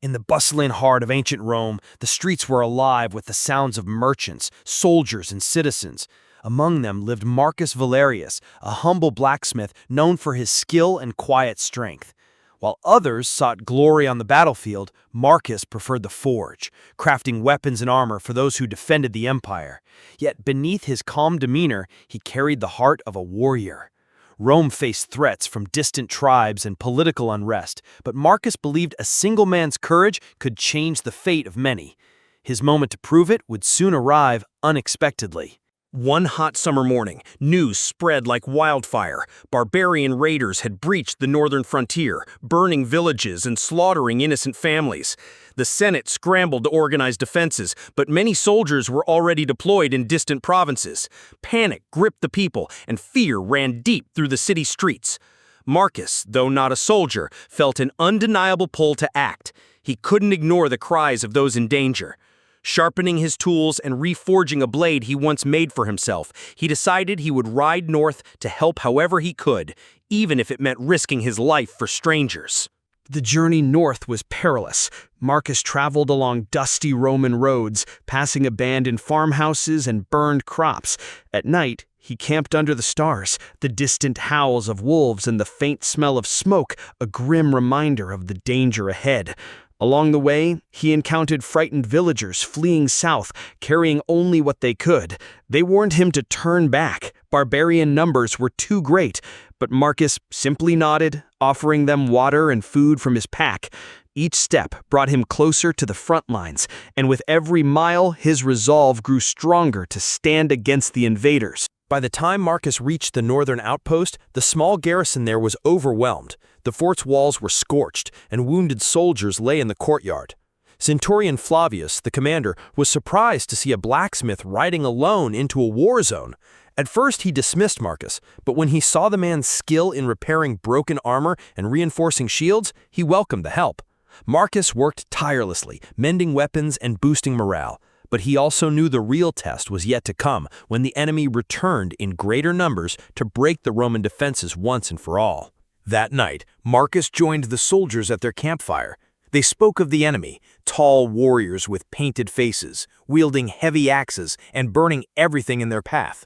In the bustling heart of ancient Rome, the streets were alive with the sounds of merchants, soldiers, and citizens. Among them lived Marcus Valerius, a humble blacksmith known for his skill and quiet strength. While others sought glory on the battlefield, Marcus preferred the forge, crafting weapons and armor for those who defended the empire. Yet beneath his calm demeanor, he carried the heart of a warrior. Rome faced threats from distant tribes and political unrest, but Marcus believed a single man's courage could change the fate of many. His moment to prove it would soon arrive unexpectedly. One hot summer morning, news spread like wildfire. Barbarian raiders had breached the northern frontier, burning villages and slaughtering innocent families. The Senate scrambled to organize defenses, but many soldiers were already deployed in distant provinces. Panic gripped the people, and fear ran deep through the city streets. Marcus, though not a soldier, felt an undeniable pull to act. He couldn't ignore the cries of those in danger. Sharpening his tools and reforging a blade he once made for himself, he decided he would ride north to help however he could, even if it meant risking his life for strangers. The journey north was perilous. Marcus traveled along dusty Roman roads, passing abandoned farmhouses and burned crops. At night, he camped under the stars, the distant howls of wolves and the faint smell of smoke, a grim reminder of the danger ahead. Along the way, he encountered frightened villagers fleeing south, carrying only what they could. They warned him to turn back. Barbarian numbers were too great, but Marcus simply nodded, offering them water and food from his pack. Each step brought him closer to the front lines, and with every mile, his resolve grew stronger to stand against the invaders. By the time Marcus reached the northern outpost, the small garrison there was overwhelmed. The fort's walls were scorched, and wounded soldiers lay in the courtyard. Centurion Flavius, the commander, was surprised to see a blacksmith riding alone into a war zone. At first, he dismissed Marcus, but when he saw the man's skill in repairing broken armor and reinforcing shields, he welcomed the help. Marcus worked tirelessly, mending weapons and boosting morale. But he also knew the real test was yet to come when the enemy returned in greater numbers to break the Roman defenses once and for all. That night, Marcus joined the soldiers at their campfire. They spoke of the enemy, tall warriors with painted faces, wielding heavy axes and burning everything in their path.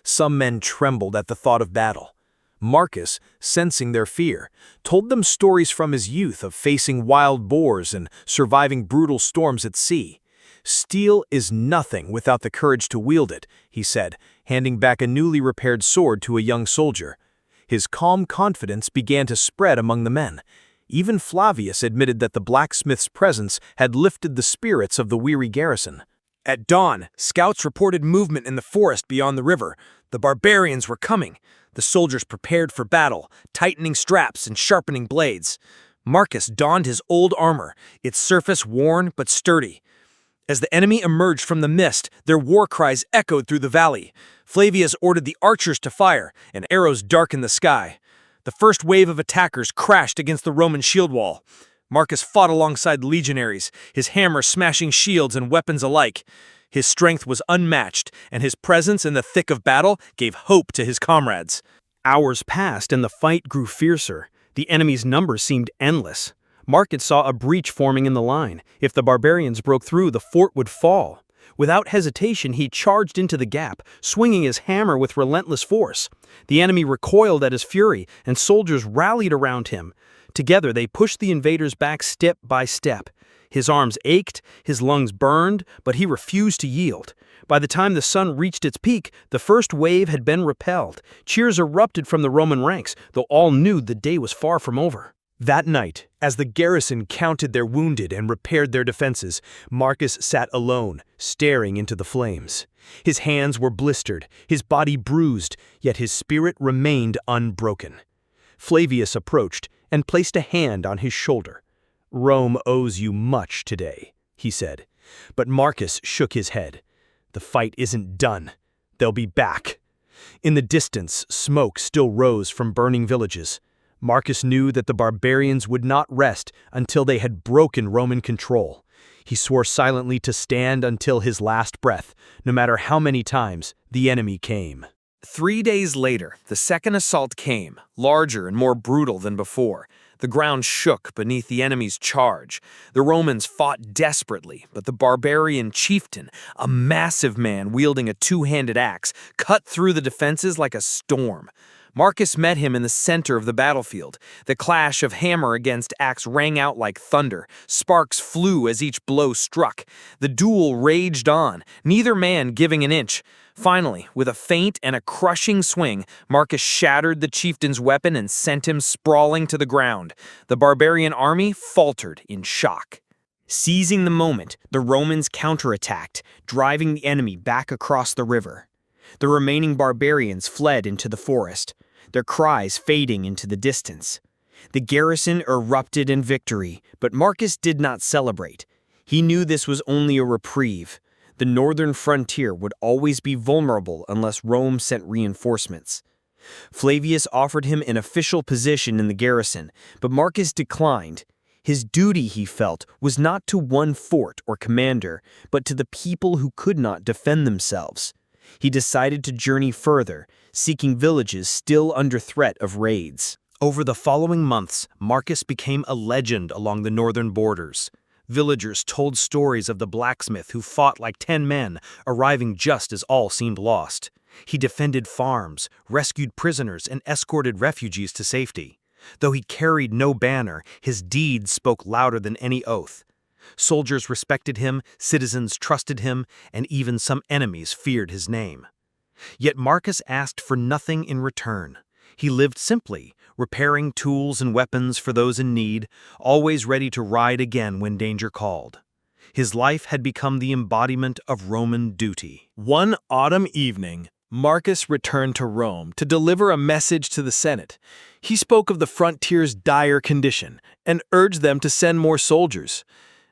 Some men trembled at the thought of battle. Marcus, sensing their fear, told them stories from his youth of facing wild boars and surviving brutal storms at sea. "Steel is nothing without the courage to wield it," he said, handing back a newly repaired sword to a young soldier. His calm confidence began to spread among the men. Even Flavius admitted that the blacksmith's presence had lifted the spirits of the weary garrison. At dawn, scouts reported movement in the forest beyond the river. The barbarians were coming. The soldiers prepared for battle, tightening straps and sharpening blades. Marcus donned his old armor, its surface worn but sturdy. As the enemy emerged from the mist, their war cries echoed through the valley. Flavius ordered the archers to fire, and arrows darkened the sky. The first wave of attackers crashed against the Roman shield wall. Marcus fought alongside the legionaries, his hammer smashing shields and weapons alike. His strength was unmatched, and his presence in the thick of battle gave hope to his comrades. Hours passed, and the fight grew fiercer. The enemy's numbers seemed endless. Marcus saw a breach forming in the line. If the barbarians broke through, the fort would fall. Without hesitation, he charged into the gap, swinging his hammer with relentless force. The enemy recoiled at his fury, and soldiers rallied around him. Together, they pushed the invaders back step by step. His arms ached, his lungs burned, but he refused to yield. By the time the sun reached its peak, the first wave had been repelled. Cheers erupted from the Roman ranks, though all knew the day was far from over. That night, as the garrison counted their wounded and repaired their defenses, Marcus sat alone, staring into the flames. His hands were blistered, his body bruised, yet his spirit remained unbroken. Flavius approached and placed a hand on his shoulder. "Rome owes you much today," he said. But Marcus shook his head. "The fight isn't done. They'll be back." In the distance, smoke still rose from burning villages. Marcus knew that the barbarians would not rest until they had broken Roman control. He swore silently to stand until his last breath, no matter how many times the enemy came. 3 days later, the second assault came, larger and more brutal than before. The ground shook beneath the enemy's charge. The Romans fought desperately, but the barbarian chieftain, a massive man wielding a two-handed axe, cut through the defenses like a storm. Marcus met him in the center of the battlefield. The clash of hammer against axe rang out like thunder. Sparks flew as each blow struck. The duel raged on, neither man giving an inch. Finally, with a feint and a crushing swing, Marcus shattered the chieftain's weapon and sent him sprawling to the ground. The barbarian army faltered in shock. Seizing the moment, the Romans counterattacked, driving the enemy back across the river. The remaining barbarians fled into the forest, their cries fading into the distance. The garrison erupted in victory, but Marcus did not celebrate. He knew this was only a reprieve. The northern frontier would always be vulnerable unless Rome sent reinforcements. Flavius offered him an official position in the garrison, but Marcus declined. His duty, he felt, was not to one fort or commander, but to the people who could not defend themselves. He decided to journey further, seeking villages still under threat of raids. Over the following months, Marcus became a legend along the northern borders. Villagers told stories of the blacksmith who fought like 10 men, arriving just as all seemed lost. He defended farms, rescued prisoners, and escorted refugees to safety. Though he carried no banner, his deeds spoke louder than any oath. Soldiers respected him, citizens trusted him, and even some enemies feared his name. Yet Marcus asked for nothing in return. He lived simply, repairing tools and weapons for those in need, always ready to ride again when danger called. His life had become the embodiment of Roman duty. One autumn evening, Marcus returned to Rome to deliver a message to the Senate. He spoke of the frontier's dire condition and urged them to send more soldiers.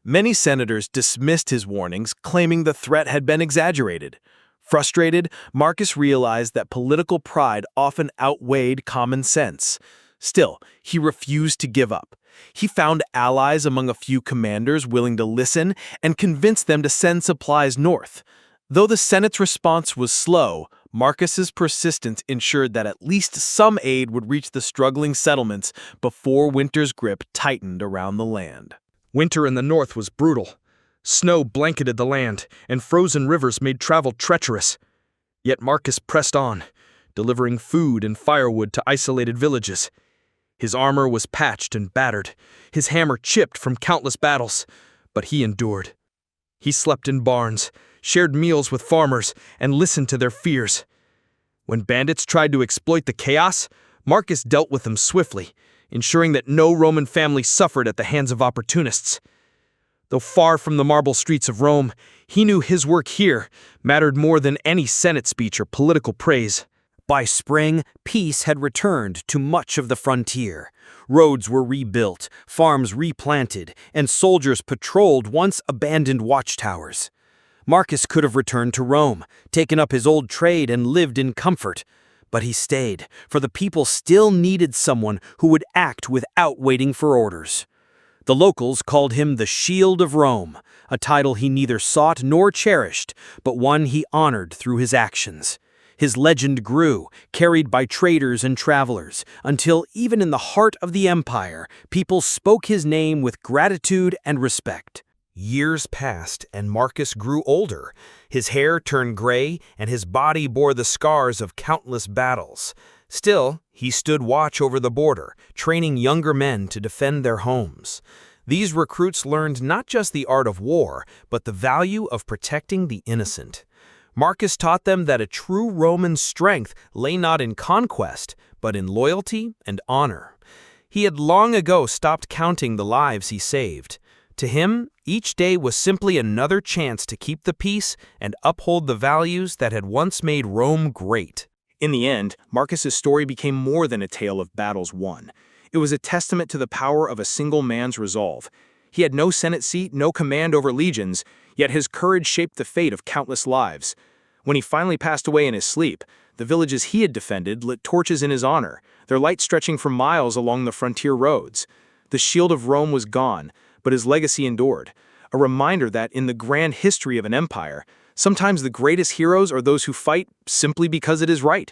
Many senators dismissed his warnings, claiming the threat had been exaggerated. Frustrated, Marcus realized that political pride often outweighed common sense. Still, he refused to give up. He found allies among a few commanders willing to listen and convinced them to send supplies north. Though the Senate's response was slow, Marcus's persistence ensured that at least some aid would reach the struggling settlements before winter's grip tightened around the land. Winter in the north was brutal. Snow blanketed the land, and frozen rivers made travel treacherous. Yet Marcus pressed on, delivering food and firewood to isolated villages. His armor was patched and battered, his hammer chipped from countless battles, but he endured. He slept in barns, shared meals with farmers, and listened to their fears. When bandits tried to exploit the chaos, Marcus dealt with them swiftly, ensuring that no Roman family suffered at the hands of opportunists. Though far from the marble streets of Rome, he knew his work here mattered more than any Senate speech or political praise. By spring, peace had returned to much of the frontier. Roads were rebuilt, farms replanted, and soldiers patrolled once abandoned watchtowers. Marcus could have returned to Rome, taken up his old trade, and lived in comfort. But he stayed, for the people still needed someone who would act without waiting for orders. The locals called him the Shield of Rome, a title he neither sought nor cherished, but one he honored through his actions. His legend grew, carried by traders and travelers, until even in the heart of the empire, people spoke his name with gratitude and respect. Years passed, and Marcus grew older. His hair turned gray, and his body bore the scars of countless battles. Still, he stood watch over the border, training younger men to defend their homes. These recruits learned not just the art of war, but the value of protecting the innocent. Marcus taught them that a true Roman strength lay not in conquest, but in loyalty and honor. He had long ago stopped counting the lives he saved. To him, each day was simply another chance to keep the peace and uphold the values that had once made Rome great. In the end, Marcus's story became more than a tale of battles won. It was a testament to the power of a single man's resolve. He had no Senate seat, no command over legions, yet his courage shaped the fate of countless lives. When he finally passed away in his sleep, the villages he had defended lit torches in his honor, their light stretching for miles along the frontier roads. The shield of Rome was gone, but his legacy endured, a reminder that in the grand history of an empire, sometimes the greatest heroes are those who fight simply because it is right.